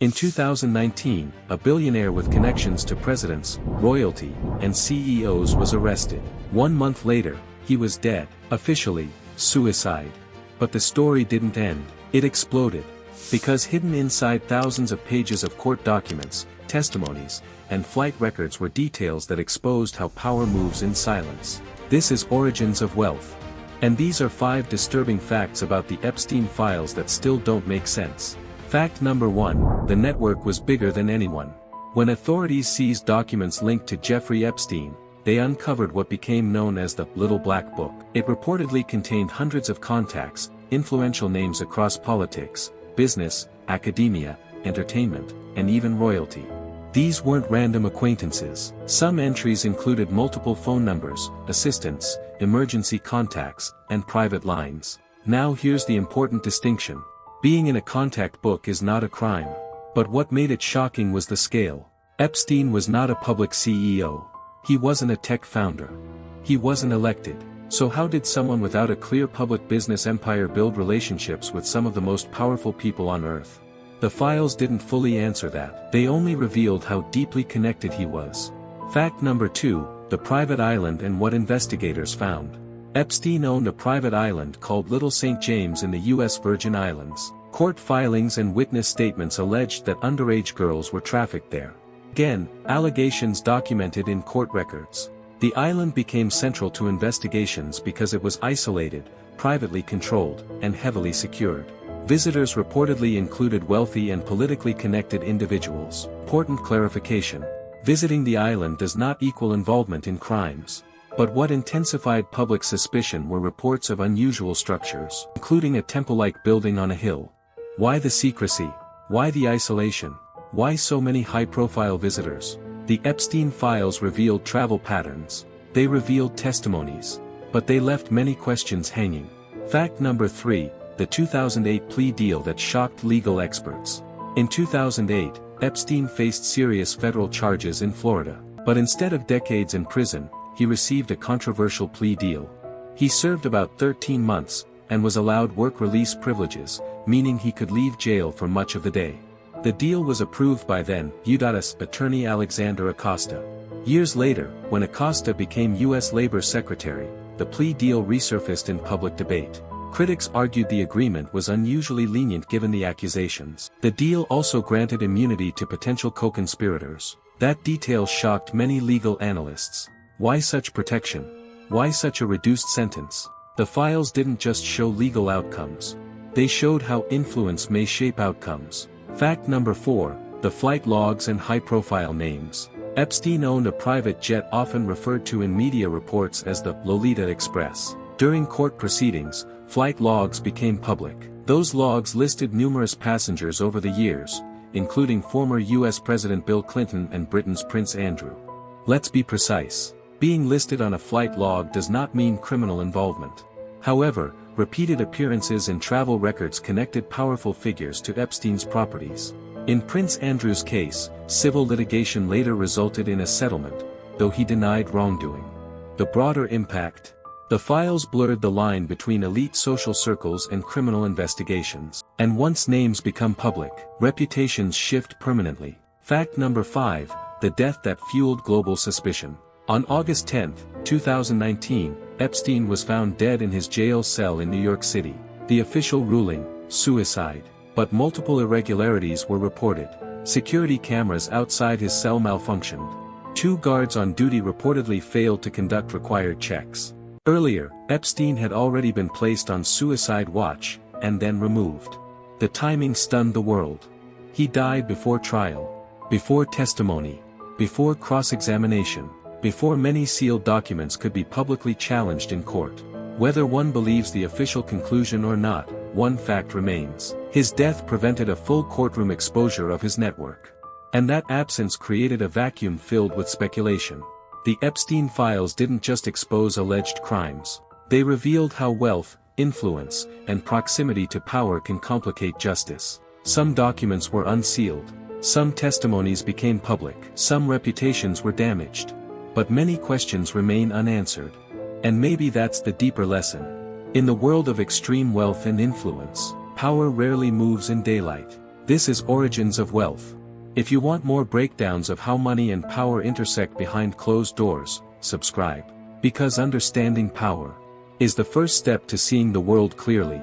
In 2019, a billionaire with connections to presidents, royalty, and CEOs was arrested. 1 month later, he was dead. Officially, suicide. But the story didn't end. It exploded. Because hidden inside thousands of pages of court documents, testimonies, and flight records were details that exposed how power moves in silence. This is Origins of Wealth. And these are 5 disturbing facts about the Epstein files that still don't make sense. Fact number 1, the network was bigger than anyone. When authorities seized documents linked to Jeffrey Epstein, they uncovered what became known as the Little Black Book. It reportedly contained hundreds of contacts, influential names across politics, business, academia, entertainment, and even royalty. These weren't random acquaintances. Some entries included multiple phone numbers, assistants, emergency contacts, and private lines. Now here's the important distinction. Being in a contact book is not a crime. But what made it shocking was the scale. Epstein was not a public CEO. He wasn't a tech founder. He wasn't elected. So how did someone without a clear public business empire build relationships with some of the most powerful people on Earth? The files didn't fully answer that. They only revealed how deeply connected he was. Fact number 2, the private island and what investigators found. Epstein owned a private island called Little St. James in the U.S. Virgin Islands. Court filings and witness statements alleged that underage girls were trafficked there. Again, allegations documented in court records. The island became central to investigations because it was isolated, privately controlled, and heavily secured. Visitors reportedly included wealthy and politically connected individuals. Important clarification. Visiting the island does not equal involvement in crimes. But what intensified public suspicion were reports of unusual structures, including a temple-like building on a hill. Why the secrecy? Why the isolation? Why so many high-profile visitors? The Epstein files revealed travel patterns. They revealed testimonies. But they left many questions hanging. Fact number 3, the 2008 plea deal that shocked legal experts. In 2008, Epstein faced serious federal charges in Florida. But instead of decades in prison, he received a controversial plea deal. He served about 13 months, and was allowed work release privileges, meaning he could leave jail for much of the day. The deal was approved by then U.S. Attorney Alexander Acosta. Years later, when Acosta became U.S. Labor Secretary, the plea deal resurfaced in public debate. Critics argued the agreement was unusually lenient given the accusations. The deal also granted immunity to potential co-conspirators. That detail shocked many legal analysts. Why such protection? Why such a reduced sentence? The files didn't just show legal outcomes. They showed how influence may shape outcomes. Fact number 4, the flight logs and high-profile names. Epstein owned a private jet often referred to in media reports as the Lolita Express. During court proceedings, flight logs became public. Those logs listed numerous passengers over the years, including former U.S. President Bill Clinton and Britain's Prince Andrew. Let's be precise. Being listed on a flight log does not mean criminal involvement. However, repeated appearances in travel records connected powerful figures to Epstein's properties. In Prince Andrew's case, civil litigation later resulted in a settlement, though he denied wrongdoing. The broader impact. The files blurred the line between elite social circles and criminal investigations. And once names become public, reputations shift permanently. Fact number 5, the death that fueled global suspicion. On August 10, 2019, Epstein was found dead in his jail cell in New York City. The official ruling, suicide. But multiple irregularities were reported. Security cameras outside his cell malfunctioned. 2 guards on duty reportedly failed to conduct required checks. Earlier, Epstein had already been placed on suicide watch, and then removed. The timing stunned the world. He died before trial. Before testimony. Before cross-examination. Before many sealed documents could be publicly challenged in court. Whether one believes the official conclusion or not, one fact remains. His death prevented a full courtroom exposure of his network. And that absence created a vacuum filled with speculation. The Epstein files didn't just expose alleged crimes. They revealed how wealth, influence, and proximity to power can complicate justice. Some documents were unsealed. Some testimonies became public. Some reputations were damaged. But many questions remain unanswered. And maybe that's the deeper lesson. In the world of extreme wealth and influence, power rarely moves in daylight. This is Origins of Wealth. If you want more breakdowns of how money and power intersect behind closed doors, subscribe. Because understanding power is the first step to seeing the world clearly.